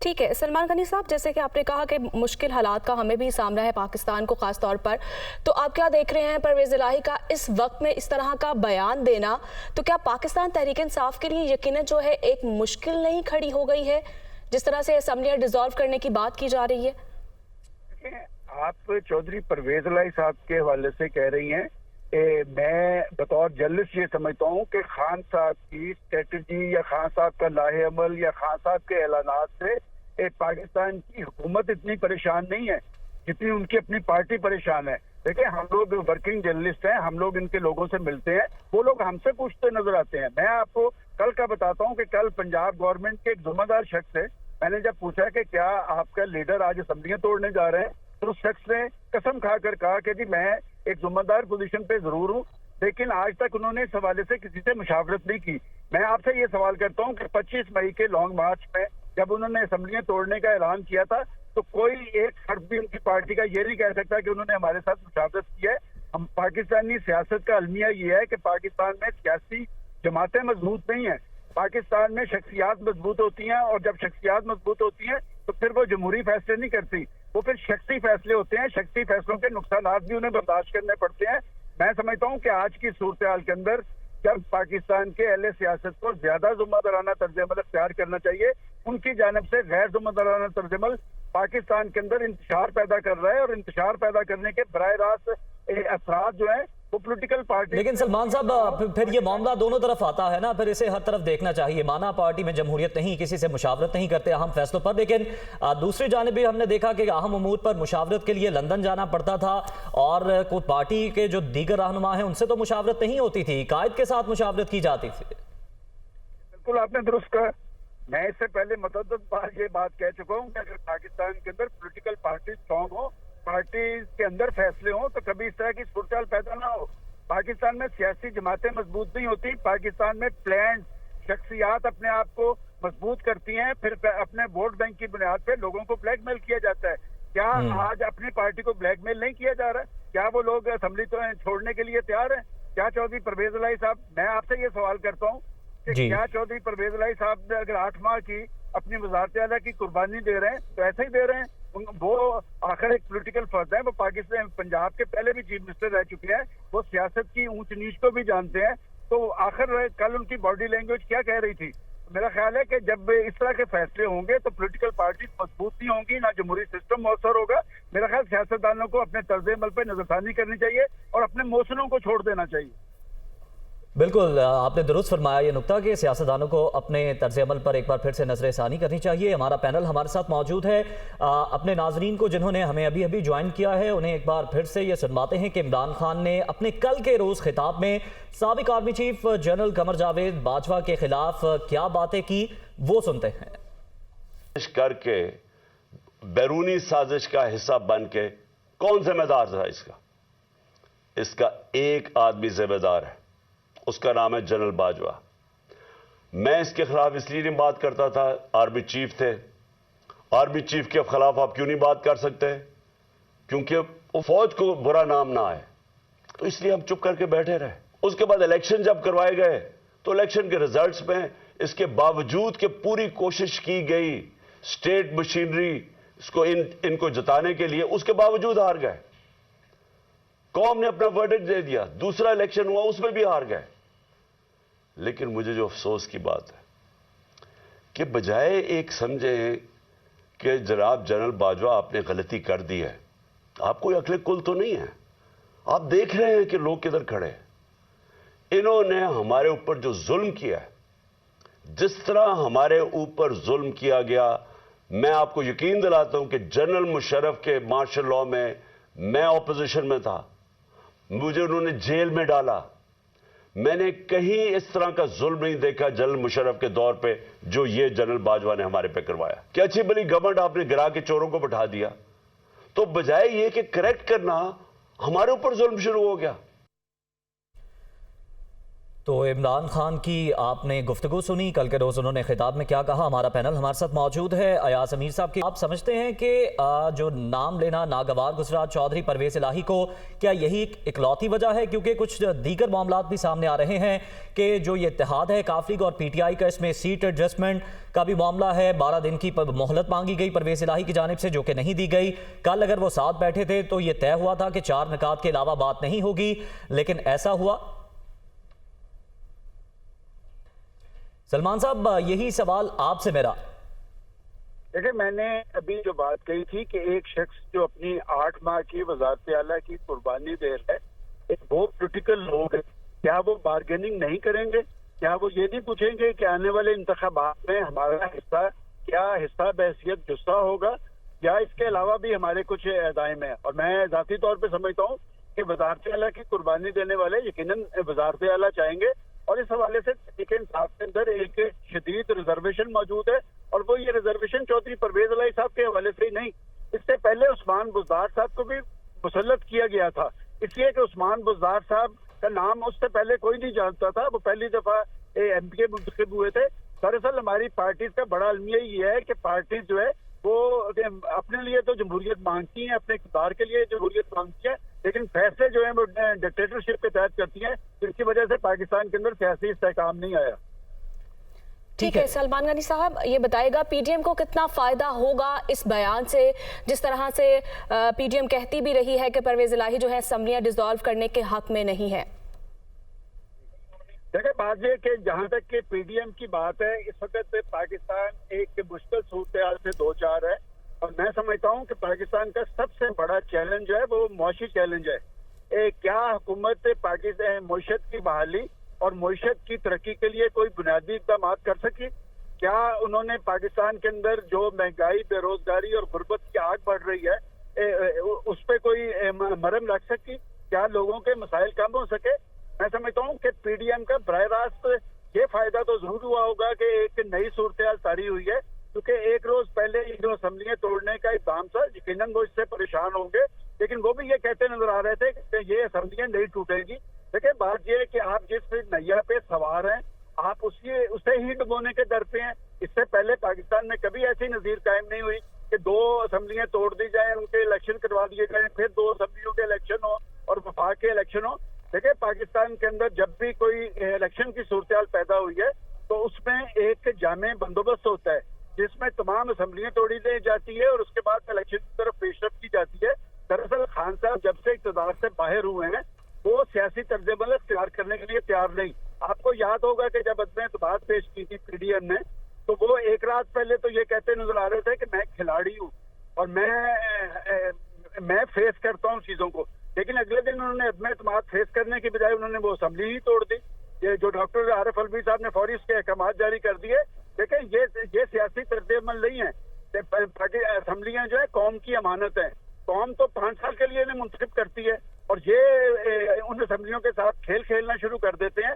ٹھیک ہے سلمان غنی صاحب، جیسے کہ آپ نے کہا کہ مشکل حالات کا ہمیں بھی سامنا ہے پاکستان کو خاص طور پر، تو آپ کیا دیکھ رہے ہیں پرویز الہی کا اس وقت میں اس طرح کا بیان دینا؟ تو کیا پاکستان تحریک انصاف کے لیے یقیناً جو ہے ایک مشکل نہیں کھڑی ہو گئی ہے جس طرح سے اسمبلیاں ڈیزالو کرنے کی بات کی جا رہی ہے؟ آپ چودھری پرویز الہی صاحب کے حوالے سے کہہ رہی ہیں، میں بطور جرنلسٹ یہ سمجھتا ہوں کہ خان صاحب کی اسٹریٹجی یا خان صاحب کا لاہ عمل یا خان صاحب کے اعلانات سے پاکستان کی حکومت اتنی پریشان نہیں ہے جتنی ان کی اپنی پارٹی پریشان ہے. دیکھیں، ہم لوگ ورکنگ جرنلسٹ ہیں، ہم لوگ ان کے لوگوں سے ملتے ہیں، وہ لوگ ہم سے پوچھتے نظر آتے ہیں. میں آپ کو کل کا بتاتا ہوں کہ کل پنجاب گورنمنٹ کے ایک ذمہ دار شخص سے میں نے جب پوچھا کہ کیا آپ کا لیڈر آج اسمبلیاں توڑنے جا رہے ہیں، تو اس شخص نے قسم کھا کر کہا کہ جی میں ایک ذمہ دار پوزیشن پہ ضرور ہوں، لیکن آج تک انہوں نے اس حوالے سے کسی سے مشاورت نہیں کی. میں آپ سے یہ سوال کرتا ہوں کہ 25 مئی کے لانگ مارچ میں جب انہوں نے اسمبلیاں توڑنے کا اعلان کیا تھا تو کوئی ایک فرد بھی ان کی پارٹی کا یہ نہیں کہہ سکتا کہ انہوں نے ہمارے ساتھ مشاورت کی ہے. ہم پاکستانی سیاست کا المیہ یہ ہے کہ پاکستان میں سیاسی جماعتیں مضبوط نہیں ہیں، پاکستان میں شخصیات مضبوط ہوتی ہیں، اور جب شخصیات مضبوط ہوتی ہیں تو پھر وہ جمہوری فیصلے نہیں کرتی، وہ پھر شخصی فیصلے ہوتے ہیں. شخصی فیصلوں کے نقصانات بھی انہیں برداشت کرنے پڑتے ہیں. میں سمجھتا ہوں کہ آج کی صورتحال کے اندر جب پاکستان کے اہل سیاست کو زیادہ ذمہ دارانہ طرز عمل اختیار کرنا چاہیے، ان کی جانب سے غیر ذمہ دارانہ طرز عمل پاکستان کے اندر انتشار پیدا کر رہا ہے، اور انتشار پیدا کرنے کے براہ راست اثرات جو ہیں وہ پولیٹیکل پارٹی. لیکن سلمان صاحب پھر یہ معاملہ دونوں طرف آتا ہے نا، پھر اسے ہر طرف دیکھنا چاہیے. مانا پارٹی میں جمہوریت نہیں، کسی سے مشاورت نہیں کرتے اہم فیصلوں پر، لیکن دوسری جانب بھی ہم نے دیکھا کہ اہم امور پر مشاورت کے لیے لندن جانا پڑتا تھا، اور کوئی پارٹی کے جو دیگر رہنما ہیں ان سے تو مشاورت نہیں ہوتی تھی، قائد کے ساتھ مشاورت کی جاتی تھی. بالکل آپ نے درست کہا. میں اس سے پہلے متعدد بار یہ بات کہہ چکا ہوں کہ اگر پاکستان کے اندر پولیٹیکل پارٹی اسٹرانگ ہو، پارٹیز کے اندر فیصلے ہوں، تو کبھی اس طرح کی صورتحال پیدا نہ ہو. پاکستان میں سیاسی جماعتیں مضبوط نہیں ہوتی، پاکستان میں پلانڈ شخصیات اپنے آپ کو مضبوط کرتی ہیں، پھر اپنے ووٹ بینک کی بنیاد پہ لوگوں کو بلیک میل کیا جاتا ہے. کیا آج اپنی پارٹی کو بلیک میل نہیں کیا جا رہا ہے؟ کیا وہ لوگ اسمبلی تو چھوڑنے کے لیے تیار ہیں؟ کیا چودھری پرویز الہی صاحب، میں آپ سے یہ سوال کرتا ہوں کہ کیا چودھری پرویز الہی صاحب اگر 8 ماہ کی اپنی وزارت اعلیٰ کی قربانی دے رہے ہیں تو ایسے ہی دے رہے ہیں؟ وہ آخر ایک پولیٹیکل فرد ہیں، وہ پاکستان پنجاب کے پہلے بھی چیف منسٹر رہ چکے ہیں، وہ سیاست کی اونچ نیچ کو بھی جانتے ہیں. تو آخر کل ان کی باڈی لینگویج کیا کہہ رہی تھی؟ میرا خیال ہے کہ جب اس طرح کے فیصلے ہوں گے تو پولیٹیکل پارٹی مضبوط نہیں ہوں گی، نہ جمہوری سسٹم مؤثر ہوگا. میرا خیال سیاستدانوں کو اپنے طرز عمل پہ نظر ثانی کرنی چاہیے اور اپنے موسنوں کو چھوڑ دینا چاہیے. بالکل آپ نے درست فرمایا یہ نقطہ کہ سیاستدانوں کو اپنے طرز عمل پر ایک بار پھر سے نظر ثانی کرنی چاہیے. ہمارا پینل ہمارے ساتھ موجود ہے. اپنے ناظرین کو جنہوں نے ہمیں ابھی جوائن کیا ہے انہیں ایک بار پھر سے یہ سنواتے ہیں کہ عمران خان نے اپنے کل کے روز خطاب میں سابق army chief general Qamar Javed Bajwa کے خلاف کیا باتیں کی، وہ سنتے ہیں. کر کے بیرونی سازش کا حصہ بن کے کون ذمہ دار تھا اس کا ایک آدمی ذمہ دار ہے، اس کا نام ہے جنرل باجوہ. میں اس کے خلاف اس لیے نہیں بات کرتا تھا، آرمی چیف تھے. آرمی چیف کے خلاف آپ کیوں نہیں بات کر سکتے؟ کیونکہ وہ فوج کو برا نام نہ آئے، تو اس لیے ہم چپ کر کے بیٹھے رہے۔ اس کے بعد الیکشن جب کروائے گئے تو الیکشن کے ریزلٹس میں اس کے باوجود کہ پوری کوشش کی گئی اسٹیٹ مشینری اس کو ان کو جتانے کے لیے، اس کے باوجود ہار گئے۔ قوم نے اپنا ورڈکٹ دے دیا، دوسرا الیکشن ہوا اس میں بھی ہار گئے۔ لیکن مجھے جو افسوس کی بات ہے کہ بجائے ایک سمجھیں کہ جناب جنرل باجوہ آپ نے غلطی کر دی ہے، آپ کوئی عقل کل تو نہیں ہے، آپ دیکھ رہے ہیں کہ لوگ کدھر کھڑے ہیں۔ انہوں نے ہمارے اوپر جو ظلم کیا ہے، جس طرح ہمارے اوپر ظلم کیا گیا، میں آپ کو یقین دلاتا ہوں کہ جنرل مشرف کے مارشل لاء میں اپوزیشن میں تھا، مجھے انہوں نے جیل میں ڈالا۔ میں نے کہیں اس طرح کا ظلم نہیں دیکھا جنرل مشرف کے دور پہ جو یہ جنرل باجوہ نے ہمارے پہ کروایا کہ اچھی بلی گورنمنٹ آپ نے گرا کے چوروں کو بٹھا دیا، تو بجائے یہ کہ کریکٹ کرنا ہمارے اوپر ظلم شروع ہو گیا۔ تو عمران خان کی آپ نے گفتگو سنی، کل کے روز انہوں نے خطاب میں کیا کہا۔ ہمارا پینل ہمارے ساتھ موجود ہے۔ ایاز امیر صاحب، آپ سمجھتے ہیں کہ جو نام لینا ناگوار گزرا چودھری پرویز الہی کو، کیا یہی ایک اکلوتی وجہ ہے؟ کیونکہ کچھ دیگر معاملات بھی سامنے آ رہے ہیں کہ جو یہ اتحاد ہے کاف لیگ اور پی ٹی آئی کا، اس میں سیٹ ایڈجسٹمنٹ کا بھی معاملہ ہے۔ 12 دن کی مہلت مانگی گئی پرویز الہی کی جانب سے جو کہ نہیں دی گئی۔ کل اگر وہ ساتھ بیٹھے تھے تو یہ طے ہوا تھا کہ 4 نکات کے علاوہ بات نہیں ہوگی، لیکن ایسا ہوا؟ سلمان صاحب، یہی سوال آپ سے میرا۔ دیکھیں، میں نے ابھی جو بات کہی تھی کہ ایک شخص جو اپنی 8 ماہ کی وزارت اعلیٰ کی قربانی دے رہا ہے، ایک وہ پولیٹیکل لوگ ہیں، کیا وہ بارگیننگ نہیں کریں گے؟ کیا وہ یہ نہیں پوچھیں گے کہ آنے والے انتخابات میں ہمارا حصہ بحیثیت جسہ ہوگا، یا اس کے علاوہ بھی ہمارے کچھ عزائم ہیں؟ اور میں ذاتی طور پہ سمجھتا ہوں کہ وزارت اعلیٰ کی قربانی دینے والے یقیناً وزارت اعلیٰ چاہیں گے، اور اس حوالے سے تحریک انصاف کے اندر ایک شدید ریزرویشن موجود ہے، اور وہ یہ ریزرویشن چودھری پرویز الہی صاحب کے حوالے سے ہی نہیں، اس سے پہلے عثمان بزدار صاحب کو بھی مسلط کیا گیا تھا، اس لیے کہ عثمان بزدار صاحب کا نام اس سے پہلے کوئی نہیں جانتا تھا، وہ پہلی دفعہ ایم پی کے منتخب ہوئے تھے۔ دراصل ہماری پارٹیز کا بڑا المیہ یہ ہے کہ پارٹیز جو ہے وہ اپنے لیے تو جمہوریت مانگتی ہیں، اپنے اقتدار کے لیے جمہوریت مانگتی ہیں، لیکن فیصلے جو ہیں وہ ڈکٹیٹرشپ کے تحت کرتی ہیں، جس کی وجہ سے پاکستان کے اندر سیاسی استحکام نہیں آیا۔ ٹھیک ہے سلمان غنی صاحب، یہ بتائے گا پی ڈی ایم کو کتنا فائدہ ہوگا اس بیان سے، جس طرح سے پی ڈی ایم کہتی بھی رہی ہے کہ پرویز الہی جو ہے اسمبلیاں ڈیزالو کرنے کے حق میں نہیں ہے؟ دیکھیں، بات یہ کہ جہاں تک کہ پی ڈی ایم کی بات ہے، اس وقت پاکستان ایک مشکل صورتحال سے دو چار ہے، اور میں سمجھتا ہوں کہ پاکستان کا سب سے بڑا چیلنج ہے وہ معاشی چیلنج ہے۔ کیا حکومت پاکستان معیشت کی بحالی اور معیشت کی ترقی کے لیے کوئی بنیادی اقدامات کر سکی؟ کیا انہوں نے پاکستان کے اندر جو مہنگائی، بے روزگاری اور غربت کی آگ بڑھ رہی ہے اس پہ کوئی مرہم لگ سکی؟ کیا لوگوں کے مسائل کم ہو سکے؟ میں سمجھتا ہوں کہ پی ڈی ایم کا براہ راست یہ فائدہ تو ضرور ہوا ہوگا کہ ایک نئی صورتحال طاری ہوئی ہے، کیونکہ ایک روز پہلے یہ جو اسمبلیاں توڑنے کا اقدام تھا، یقیناً وہ اس سے پریشان ہوں گے، لیکن وہ بھی یہ کہتے نظر آ رہے تھے کہ یہ اسمبلیاں نہیں ٹوٹیں گی۔ دیکھیں، بات یہ ہے کہ آپ جس نیا پہ سوار ہیں، آپ اسے ہی ڈبونے کے در پہ ہیں۔ اس سے پہلے پاکستان میں کبھی ایسی نظیر قائم نہیں ہوئی کہ 2 اسمبلیاں توڑ دی جائیں، ان کے الیکشن کروا دیے جائیں، پھر 2 اسمبلیوں کے الیکشن ہو اور وفاق کے الیکشن ہو۔ دیکھیں، پاکستان کے اندر جب بھی کوئی الیکشن کی صورتحال پیدا ہوئی ہے تو اس میں ایک جامع بندوبست ہوتا ہے جس میں تمام اسمبلیاں توڑی دی جاتی ہے اور اس کے بعد الیکشن کی طرف پیش رفت کی جاتی ہے۔ دراصل خان صاحب جب سے اقتدار سے باہر ہوئے ہیں وہ سیاسی طرز عمل اختیار کرنے کے لیے تیار نہیں۔ آپ کو یاد ہوگا کہ جب عدم اعتماد پیش کی تھی پی ڈی ایم نے، تو وہ ایک رات پہلے تو یہ کہتے نظر آ رہے تھے کہ میں کھلاڑی ہوں اور میں فیس کرتا ہوں چیزوں کو، لیکن اگلے دن انہوں نے عدم اعتماد فیس کرنے کی بجائے انہوں نے وہ اسمبلی ہی توڑ دی۔ یہ جو ڈاکٹر عارف الوی صاحب نے فوری اس کے احکامات جاری کر دیے۔ دیکھیں، یہ سیاسی طرز عمل نہیں ہے۔ اسمبلیاں جو ہے قوم کی امانت ہیں، قوم تو 5 سال کے لیے انہیں منتخب کرتی ہے، اور یہ ان اسمبلیوں کے ساتھ کھیل کھیلنا شروع کر دیتے ہیں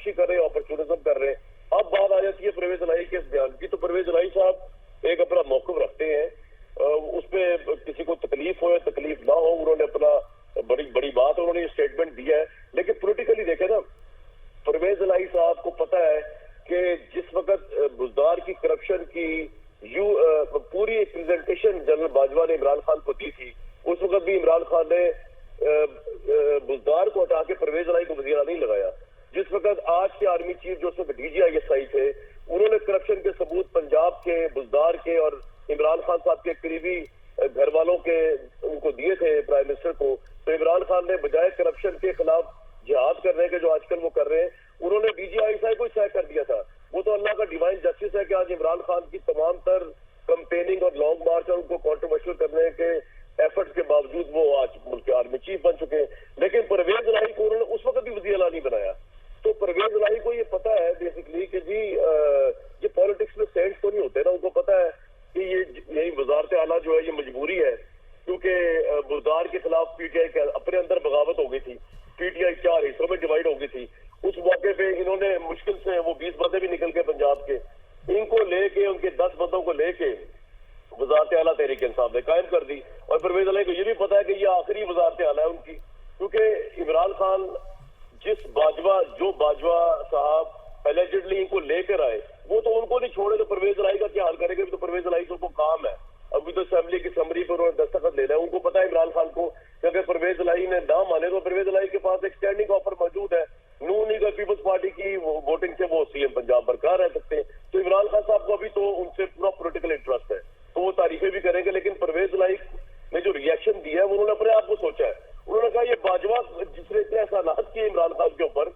سرگوشی کر رہے ہیں, اپرچونزم کر رہے ہیں. اب بات آ جاتی ہے پرویز الہی کے اس بیان کی, تو پرویز الہی صاحب ایک اپنا موقف رکھتے ہیں, اس پہ کسی کو تکلیف ہو یا تکلیف نہ ہو, انہوں نے اپنا بڑی بات انہوں نے یہ اسٹیٹمنٹ دیا ہے. لیکن پولیٹیکلی دیکھیں نا, پرویز الہی صاحب کو پتا ہے کہ جس وقت بزدار کی کرپشن کی پوری ایک پریزنٹیشن جنرل باجوہ نے عمران خان کو دی تھی, اس وقت بھی عمران خان نے بزدار کو ہٹا کے پرویز الہی کو وزیر اعلیٰ نہیں لگایا. جس وقت آج کے آرمی چیف جو اس وقت DGI تھے, انہوں نے کرپشن کے ثبوت پنجاب کے, بزدار کے اور عمران خان صاحب کے قریبی گھر والوں کے ان کو دیے تھے پرائم منسٹر کو. تو عمران خان نے بجائے کرپشن کے خلاف جہاد کرنے کے جو آج کل وہ کر رہے ہیں, انہوں نے DGI کو سہ کر دیا تھا. وہ تو اللہ کا ڈیوائن جسٹس ہے کہ آج عمران خان کی تمام تر کمپیننگ اور لانگ مارچ اور ان کو کنٹروورشل کرنے کے ایفرٹس کے باوجود وہ آج ملک کے آرمی چیف بن چکے ہیں. لیکن پرویز الہی کو انہوں نے اس وقت بھی وزیر اعلیٰ نہیں بنایا. تو پرویز الہی کو یہ پتا ہے بیسکلی کہ جی یہ پالیٹکس میں سینس تو نہیں ہوتے نا, ان کو پتا ہے کہ یہی وزارت اعلیٰ جو ہے یہ مجبوری ہے, کیونکہ بزدار کے خلاف PTI کے اپنے اندر بغاوت ہو گئی تھی, PTI 4 حصوں میں ڈیوائڈ ہو گئی تھی. اس موقع پہ انہوں نے مشکل سے وہ 20 بندے بھی نکل کے پنجاب کے, ان کو لے کے ان کے 10 بندوں کو لے کے وزارت اعلیٰ تحریک انصاف نے قائم کر دی. اور پرویز الہی کو یہ بھی پتا ہے کہ یہ آخری وزارت اعلیٰ ہے ان کی, کیونکہ عمران خان جو باجوہ صاحب ایلیجڈلی ان کو لے کر آئے, وہ تو ان کو نہیں چھوڑے, تو پرویز الہی کا کیا حال کرے گا؟ تو پرویز الہی کو کام ہے, ابھی تو اسمبلی کی سمری پر انہوں نے دستخط لے لیا. ان کو پتا ہے عمران خان کو کہ اگر پرویز الہی نے نہ مانے تو پرویز الہی کے پاس ایک اسٹینڈنگ آفر موجود ہے, نون لیگ اور پیپلز پارٹی کی ووٹنگ سے وہ CM پنجاب برقرار رہ سکتے ہیں. تو عمران خان صاحب کو ابھی تو ان سے پورا پولیٹیکل انٹرسٹ ہے, تو وہ تعریفیں بھی کریں گے. لیکن پرویز الہی نے جو ریئیکشن دیا ہے, انہوں نے اپنے آپ کو سوچا ہے. انہوں نے کہا یہ باجوہ جس نے اتنے احسانات کیے عمران خان کے اوپر,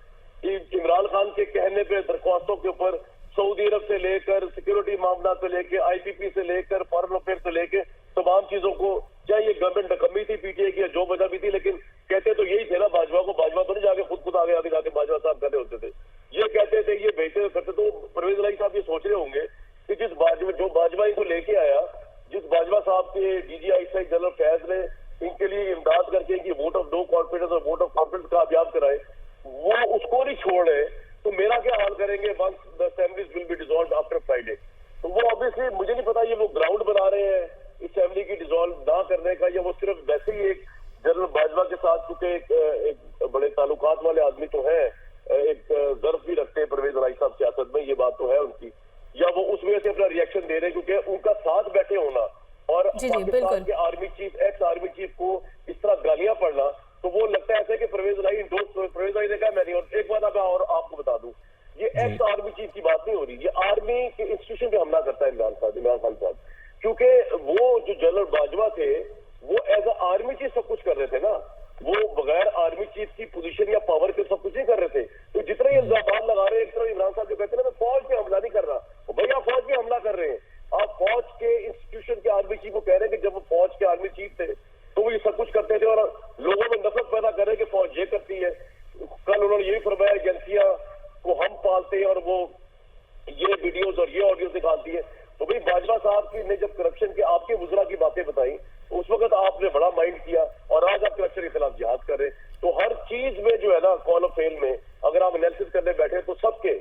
عمران خان کے کہنے پہ درخواستوں کے اوپر سعودی عرب سے لے کر سیکورٹی معاملات سے لے کے IPP سے لے کر فارن افیئر سے لے کے تمام چیزوں کو, چاہے یہ گورنمنٹ نکمی تھی PTI کی جو وجہ بھی تھی, لیکن کہتے تو یہی تھے نا باجوہ کو. باجوہ تو نہیں جا کے خود آگے جا کے باجوہ صاحب کہتے ہوتے تھے, یہ کہتے تھے, یہ بیچتے کرتے. تو پرویز الہی صاحب یہ سوچ رہے ہوں گے کہ جو باجوہ ان کو لے کے آیا, جس باجوہ صاحب کے DGI جنرل فیض نے ان کے لیے امداد کر کے ووٹ آف نو کانفیڈنس اور ووٹ آف کانفیڈنس کامیاب کرائے, وہ اس کو نہیں چھوڑ رہے. تو میرا کیا حال کریں گے once the assemblies will be dissolved after Friday؟ تو وہ obviously مجھے نہیں پتا یہ وہ گراؤنڈ بنا رہے ہیں اسمبلی کی ڈیزالو نہ کرنے کا, یا وہ صرف ویسے ہی ایک جنرل باجوہ کے ساتھ, کیونکہ ایک بڑے تعلقات والے آدمی تو ہیں, ایک ظرف بھی رکھتے ہیں پرویز الہی صاحب سیاست میں, یہ بات تو ہے ان کی, یا وہ اس وجہ سے اپنا ریئیکشن دے رہے ہیں کیونکہ ان کا ساتھ بیٹھے ہونا اور پاکستان کے army chief x army chief کو اس طرح گالیاں پڑنا, تو وہ لگتا ہے ایسے کہ پرویز الہی پرویز الہی نے کہا میں نہیں. اور ایک بات اور آپ کو بتا دوں, یہ ایکس آرمی چیف کی بات نہیں ہو رہی, یہ آرمی کے انسٹیٹیوشن پہ حملہ کرتا ہے عمران خان صاحب, کیونکہ وہ جو جنرل باجوہ تھے وہ ایز اے آرمی چیف سب کچھ کر رہے تھے نا, وہ بغیر آرمی چیف کی پوزیشن یا پاور کے سب کچھ نہیں کر رہے تھے. تو جتنے یہ الزامات لگا رہے ہیں, ایک طرف عمران صاحب جو کہتے ہیں نا میں فوج پہ حملہ نہیں کر رہا, بھائی آپ فوج پہ حملہ کر رہے ہیں. آپ فوج کے انسٹیٹیوشن کے آرمی چیف کو کہہ رہے ہیں کہ جب وہ فوج کے آرمی چیف تھے تو وہ یہ سب کچھ کرتے تھے اور لوگوں میں نفرت پیدا کر رہے کہ فوج یہ کرتی ہے. کل انہوں نے یہ بھی فرمایا ایجنسیاں کو ہم پالتے ہیں اور وہ یہ ویڈیوز اور یہ آڈیوز نکالتی ہے. تو بھائی باجوہ صاحب نے جب کرپشن کے آپ کے وزراء کی باتیں بتائیں اس وقت آپ نے بڑا مائنڈ کیا, اور آج آپ کرپشن کے خلاف جہاد کر رہے ہیں. تو ہر چیز میں جو ہے نا کال آف فیل میں اگر آپ انالیسس کرنے بیٹھے تو سب کے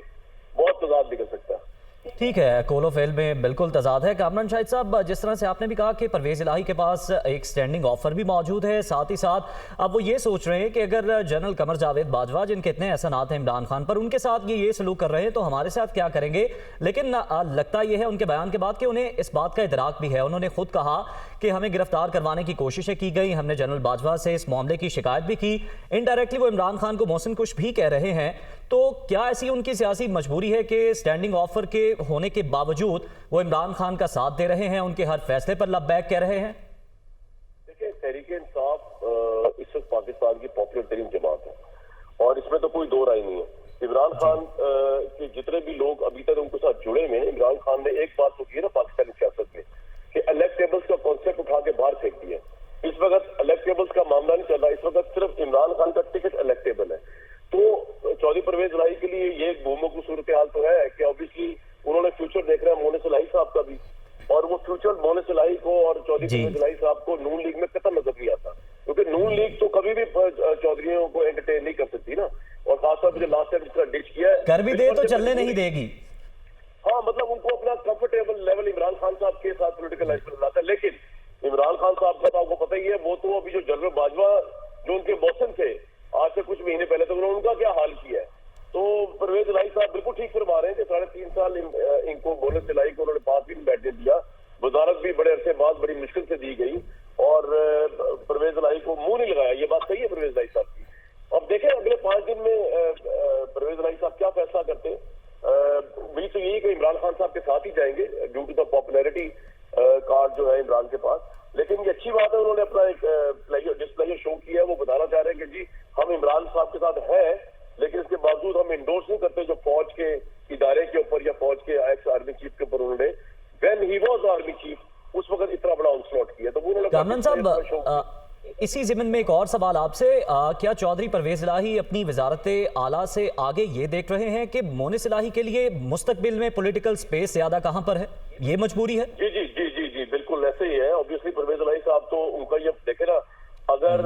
بہت تضاد نکل سکتا ہے. ٹھیک ہے, کول آف فیل میں بالکل تضاد ہے. کامران شاہد صاحب, جس طرح سے آپ نے بھی کہا کہ پرویز الہی کے پاس ایک سٹینڈنگ آفر بھی موجود ہے, ساتھ ہی ساتھ اب وہ یہ سوچ رہے ہیں کہ اگر جنرل قمر جاوید باجوہ جن کے اتنے احسانات ہیں عمران خان پر, ان کے ساتھ یہ سلوک کر رہے ہیں تو ہمارے ساتھ کیا کریں گے. لیکن لگتا یہ ہے ان کے بیان کے بعد کہ انہیں اس بات کا ادراک بھی ہے. انہوں نے خود کہا کہ ہمیں گرفتار کروانے کی کوششیں کی گئی, ہم نے جنرل باجوہ سے اس معاملے کی شکایت بھی کی, انڈائریکٹلی وہ عمران خان کو محسن کش بھی کہہ رہے ہیں. تو کیا ایسی ان کی سیاسی مجبوری ہے کہ سٹینڈنگ آفر کے ہونے کے باوجود وہ عمران خان کا ساتھ دے رہے ہیں, ان کے ہر فیصلے پر لبیک کہہ رہے ہیں؟ دیکھیں, تحریک انصاف اس وقت پاکستان کی پاپولر ترین جماعت ہے اور اس میں تو کوئی دو رائے نہیں ہے. عمران خان کے جتنے بھی لوگ ابھی تک ان کے ساتھ جڑے ہوئے ہیں, عمران خان نے ایک بات تو کی ہے نا پاکستانی سیاست میں کہ الیکٹیبلز کا کانسیپٹ اٹھا کے باہر پھینک دیا. اس وقت الیکٹیبلز کا معاملہ نہیں چل رہا, اس وقت صرف عمران خان کا ٹکٹ الیکٹیبل ہے. تو چودھری پرویز الہی کے لیے یہ ایک بوموں کی صورتحال تو ہے کہ obviously انہوں نے فیوچر دیکھ رہا ہے مونس الہی صاحب کا بھی, اور وہ فیوچر مونس الہی کو اور چودھری پرویز الہی صاحب کو نون لیگ میں قطعا نظر نہیں آتا, کیونکہ نون لیگ تو کبھی بھی چودھریوں کو انٹرٹین نہیں کر سکتی نا. اور خاص طور پہ جو لاسٹ ٹائم اس کا ڈچ کیا ہے. کر بھی دے تو چلنے نہیں دے گی. ہاں مطلب ان کو اپنا کمفرٹیبل لیول عمران خان صاحب کے ساتھ پولیٹیکل لائف میں لاتا ہے. لیکن عمران خان صاحب کا تو آپ کو پتہ ہی ہے, وہ تو ابھی جو جنرل باجوہ جو ان کے موسم تھے آج سے کچھ مہینے پہلے, تو انہوں نے ان کا کیا حال کیا ہے. تو پرویز الہی صاحب بالکل ٹھیک فرما رہے ہیں کہ 3.5 سال ان کو بونس الہی کو انہوں نے 5 دن بیٹھنے دیا. وزارت بھی بڑے عرصے بعد بڑی مشکل سے دی گئی اور پرویز الہی کو منہ نہیں لگایا. یہ بات صحیح ہے پرویز الہی صاحب کی. اب دیکھیں اگلے 5 دن میں پرویز الہی صاحب کیا فیصلہ کرتے ہیں. بھی تو یہی کہ عمران خان صاحب کے ساتھ ہی جائیں گے due to the popularity card جو ہے عمران کے پاس. لیکن یہ اچھی بات ہے, انہوں نے اپنا ایک ڈسپلے شو کیا ہے. وہ بتانا چاہ رہے ہیں کہ جی ہم عمران صاحب کے ساتھ ہیں, لیکن اس کے باوجود ہم انڈورس نہیں کرتے جو فوج کے ادارے کے اوپر یا فوج کے ایکس آرمی چیف کے اوپر انہوں نے when he was army chief اس وقت اتنا بڑا آنسلاٹ کیا. تو کامران صاحب اسی ضمن میں ایک اور سوال آپ سے, کیا چودھری پرویز الہی اپنی وزارت اعلیٰ سے آگے یہ دیکھ رہے ہیں کہ مونس الہی کے لیے مستقبل میں پولیٹیکل سپیس زیادہ کہاں پر ہے, یہ مجبوری ہے؟ جی جی جی جی جی بالکل ایسے ہی ہے. اوبیسلی پرویز الہی صاحب تو ان کا یہ دیکھیں نا, اگر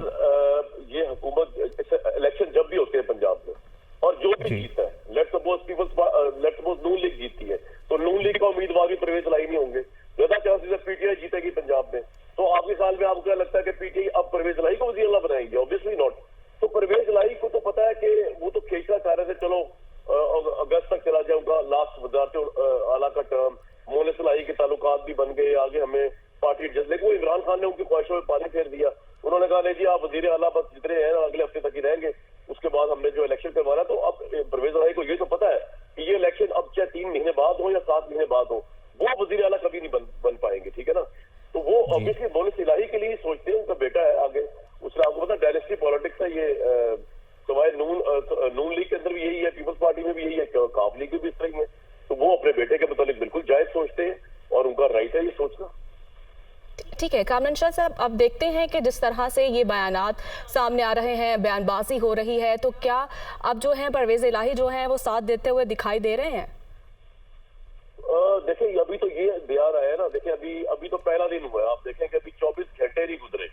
یہ حکومت الیکشن جب بھی ہوتے ہیں پنجاب میں اور جو بھی جیتا ہے, لیٹ سپوز نون لیگ جیتتی ہے, تو نون لیگ کا امیدوار بھی پرویز الہی نہیں ہوں گے. زیادہ چانسز ہے پی ٹی آئی جیتے گی پنجاب میں. تو آخری سال میں آپ کو کیا لگتا ہے کہ پی ٹی آئی اب پرویز الہی کو وزیر اعلیٰ بنائیں گے؟ Obviously not. تو پرویز الہی کو تو پتا ہے کہ وہ تو کھینچنا چاہ رہے تھے, چلو اگست تک چلا جاؤں گا لاسٹ وزارت اعلیٰ کا ٹرم. مونس الہی کے تعلقات بھی بن گئے, آگے ہمیں پارٹی ایڈجسٹ. لیکن وہ عمران خان نے ان کی خواہشوں میں پانی پھیر دیا. انہوں نے کہا نہیں جی آپ وزیر اعلیٰ بس جتنے ہیں اگلے ہفتے تک ہی رہیں گے, اس کے بعد ہم نے جو الیکشن کروانا. تو اب پرویز الہی کو یہ تو پتا ہے کہ یہ الیکشن اب چاہے 3 مہینے بعد ہو یا 7 مہینے بعد ہو, وہ وزیر اعلیٰ کبھی نہیں بن پائیں گے. ٹھیک ہے نا. تو وہ obviously مونس الہی کے لیے سوچتے ہیں, ان کا بیٹا ہے آگے. اس سے آپ کو پتا ڈائنیسٹی پالیٹکس ہے یہ, سوائے نون لیگ کے اندر بھی یہی ہے, پیپلز پارٹی میں بھی یہی ہے, کاف لیگ میں بھی اس طرح ہی ہے. تو وہ اپنے بیٹے کے متعلق بالکل جائز سوچتے ہیں اور ان کا رائٹ ہے یہ سوچنا. ٹھیک ہے کامران شاہ صاحب, اب دیکھتے ہیں کہ جس طرح سے یہ بیانات سامنے آ رہے ہیں, بیان بازی ہو رہی ہے, تو کیا اب جو ہیں پرویز الہی جو ہیں وہ ساتھ دیتے ہوئے دکھائی دے رہے ہیں؟ دیکھیں ابھی تو یہ بیان آیا ہے نا, دیکھیں ابھی تو پہلا دن ہوا ہے. آپ دیکھیں کہ ابھی 24 گھنٹے نہیں گزرے.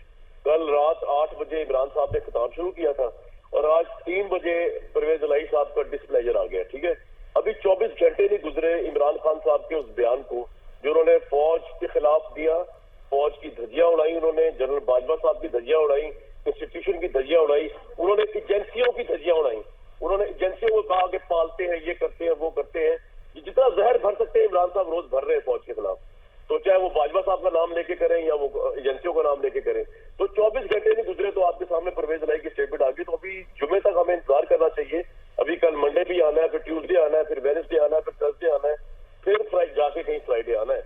کل رات 8 بجے عمران صاحب نے خطاب شروع کیا تھا اور آج 3 بجے پرویز الہی صاحب کا ڈسپلیجر آ گیا. ٹھیک ہے, ابھی 24 گھنٹے نہیں گزرے عمران خان صاحب کے اس بیان کو جو انہوں نے فوج کے خلاف دیا. فوج کی دھجیاں اڑائی انہوں نے, جنرل باجوہ صاحب کی دھجیاں اڑائی, انسٹیٹیوشن کی دھجیاں اڑائی, انہوں نے ایجنسیوں کی دھجیاں اڑائی. انہوں نے ایجنسیوں کو کہا کہ پالتے ہیں, یہ کرتے ہیں, وہ کرتے ہیں. جتنا زہر بھر سکتے ہیں عمران صاحب روز بھر رہے ہیں فوج کے خلاف. تو چاہے وہ باجوہ صاحب کا نام لے کے کریں یا وہ ایجنسیوں کا نام لے کے کریں. تو 24 گھنٹے نہیں گزرے تو آپ کے سامنے پرویز الہی کی اسٹیٹمنٹ آ گئی. تو ابھی جمعے تک ہمیں انتظار کرنا چاہیے. ابھی کل منڈے بھی آنا ہے, پھر ٹیوزڈے آنا ہے, پھر وینسڈے آنا ہے, پھر تھرسڈے آنا ہے, پھر جا کے کہیں فرائیڈے آنا ہے.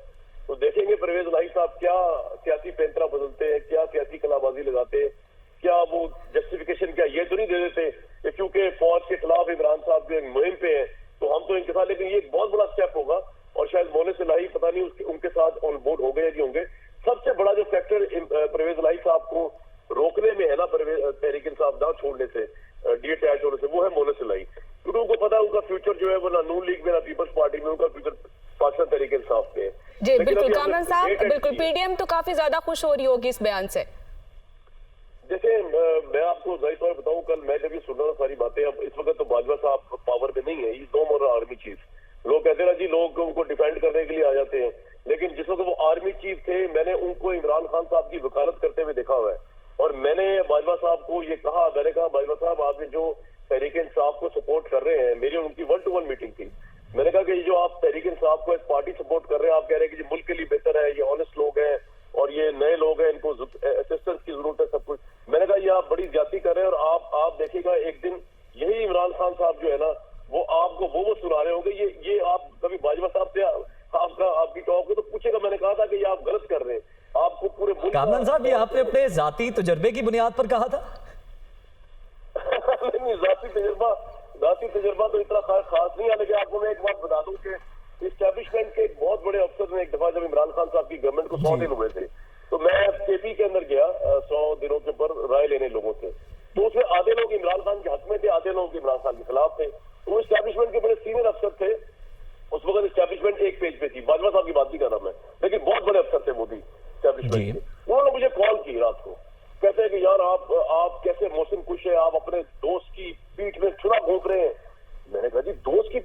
تو دیکھیں گے پرویز الہی صاحب کیا سیاسی پینترا بدلتے ہیں, کیا سیاسی کلا بازی لگاتے ہیں. کیا وہ جسٹیفیکیشن کیا یہ تو نہیں دے دیتے کہ کیونکہ فوج کے خلاف عمران صاحب جو مہم پہ ہیں تو ہم تو ان کے ساتھ, لیکن یہ ایک بہت بڑا اسٹیپ ہوگا اور شاید مونس الہی پتہ نہیں ان کے ساتھ آن بورڈ ہو گئے یا نہیں ہوں گے. سب سے بڑا جو فیکٹر پرویز الہی صاحب کو روکنے میں ہے نا, تحریک انصاف نہ چھوڑنے سے, ڈی اٹیچ ہونے سے, وہ ہے مونس الہی. کیونکہ ان کو پتا ہے ان کا فیوچر جو ہے وہ نہ نون لیگ میں نہ پیپلز پارٹی میں, ان کا فیوچر پاکستان تحریک انصاف میں ہے. جی بالکل کامران صاحب, بالکل پی ڈی ایم تو کافی زیادہ خوش ہو رہی ہوگی اس بیان سے. دیکھیں میں آپ کو ظاہر طور بتاؤں, کل میں جب یہ سن رہا تھا ساری باتیں, اب اس وقت تو باجوہ صاحب پاور میں نہیں ہے, نو مور آرمی چیف. لوگ کہتے ہیں نا جی لوگ ان کو ڈیفینڈ کرنے کے لیے آ جاتے ہیں, لیکن جس وقت وہ آرمی چیف تھے میں نے ان کو عمران خان صاحب کی وکالت کرتے ہوئے دیکھا ہوا ہے. اور میں نے باجوہ صاحب کو یہ کہا, میں نے کہا باجوہ صاحب آپ جو تحریک انصاف کو سپورٹ کر رہے ہیں, میری ان کی 1-to-1 میٹنگ تھی. میں نے کہا کہ یہ جو آپ تحریک انصاف کو ایک پارٹی سپورٹ کر رہے ہیں, آپ کہہ رہے ہیں کہ یہ ملک کے لیے بہتر ہے, یہ آنےسٹ لوگ ہیں اور یہ نئے لوگ ہیں, ان کو اسسٹنس کی ضرورت ہے, سب کچھ. میں نے کہا یہ آپ بڑی زیادتی کر رہے ہیں اور آپ دیکھیں گا ایک دن یہی عمران خان صاحب جو ہے نا وہ آپ کو وہ سنا رہے ہوں گے. یہ آپ کبھی باجوہ صاحب سے آپ کی ٹاک کو تو پوچھے گا, میں نے کہا تھا کہ یہ آپ غلط کر رہے ہیں. آپ کو پورے کامران صاحب یہ آپ نے اپنے ذاتی تجربے کی بنیاد پر کہا تھا؟ نہیں, ذاتی تجربہ تو اتنا خاص نہیں ہے, لیکن آپ کو میں ایک بات بتا دوں کہ اسٹیبلشمنٹ کے ایک بہت بڑے افسر نے ایک دفعہ جب عمران خان صاحب کی گورنمنٹ کو 100 دن ہوئے تھے تو میں کے پی کے اندر گیا 100 دنوں کے پر رائے لینے لوگوں سے. تو اس میں آدھے لوگ عمران خان کے حق میں تھے, آدھے لوگ عمران خان کے خلاف تھے. تو وہ اسٹیبلشمنٹ کے بڑے سینئر افسر تھے. اس وقت اسٹیبلشمنٹ ایک پیج پہ تھی, باجوہ صاحب کی بات نہیں کر رہا میں, لیکن بہت بڑے افسر تھے وہ بھی اسٹیبلشمنٹ کے. انہوں نے مجھے کال کی رات کو, کہتے ہیں کہ یار آپ کیسے محسن کش ہے, آپ اپنے دوست کی پیٹھ میں چھڑا گھونپ رہے ہیں. میں نے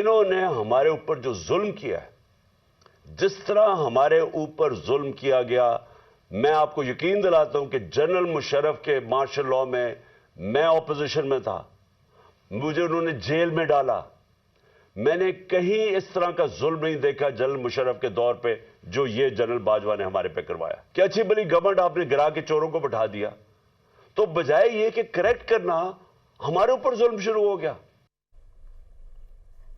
انہوں نے ہمارے اوپر جو ظلم کیا ہے, جس طرح ہمارے اوپر ظلم کیا گیا, میں آپ کو یقین دلاتا ہوں کہ جنرل مشرف کے مارشل لاء میں اپوزیشن میں تھا, مجھے انہوں نے جیل میں ڈالا. میں نے کہیں اس طرح کا ظلم نہیں دیکھا جنرل مشرف کے دور پہ جو یہ جنرل باجوہ نے ہمارے پہ کروایا. کہ اچھی بلی گورنمنٹ آپ نے گرا کے چوروں کو بٹھا دیا, تو بجائے یہ کہ کریکٹ کرنا, ہمارے اوپر ظلم شروع ہو گیا.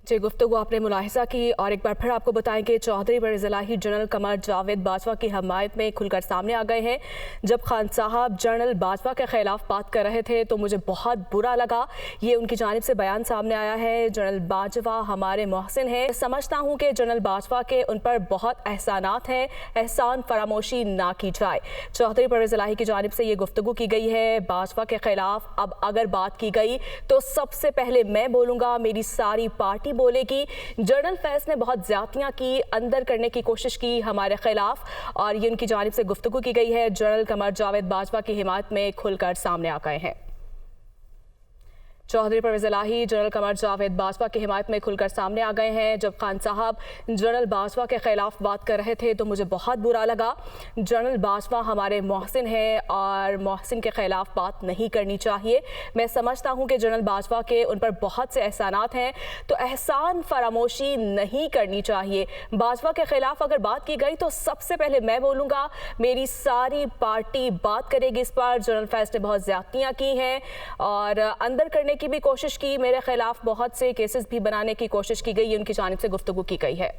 جی, گفتگو آپ نے ملاحظہ کی, اور ایک بار پھر آپ کو بتائیں کہ چودھری پرویز الہی جنرل قمر جاوید باجوہ کی حمایت میں کھل کر سامنے آ گئے ہیں. جب خان صاحب جنرل باجوہ کے خلاف بات کر رہے تھے تو مجھے بہت برا لگا, یہ ان کی جانب سے بیان سامنے آیا ہے. جنرل باجوہ ہمارے محسن ہیں. سمجھتا ہوں کہ جنرل باجوہ کے ان پر بہت احسانات ہیں, احسان فراموشی نہ کی جائے. چودھری پرویز الہی کی جانب سے یہ گفتگو کی گئی ہے. باجوہ کے خلاف اب اگر بات کی گئی تو سب سے پہلے میں بولوں گا, میری ساری پارٹی بولے گی. جنرل فیض نے بہت زیادتیاں کی, اندر کرنے کی کوشش کی ہمارے خلاف, اور یہ ان کی جانب سے گفتگو کی گئی ہے. جنرل قمر جاوید باجوہ کی حمایت میں کھل کر سامنے آ گئے ہیں. چودھری پرویز الہی جنرل قمر جاوید باجوہ کی حمایت میں کھل کر سامنے آ گئے ہیں. جب خان صاحب جنرل باجوہ کے خلاف بات کر رہے تھے تو مجھے بہت برا لگا. جنرل باجوہ ہمارے محسن ہیں اور محسن کے خلاف بات نہیں کرنی چاہیے. میں سمجھتا ہوں کہ جنرل باجوہ کے ان پر بہت سے احسانات ہیں, تو احسان فراموشی نہیں کرنی چاہیے. باجوہ کے خلاف اگر بات کی گئی تو سب سے پہلے میں بولوں گا, میری ساری پارٹی بات کرے گی اس پر. جنرل فیض نے بہت زیادتیاں کی ہیں اور اندر کرنے کی بھی کوشش کی, میرے خلاف بہت سے کیسز بھی بنانے کی کوشش کی گئی, ان کی جانب سے گفتگو کی گئی ہے.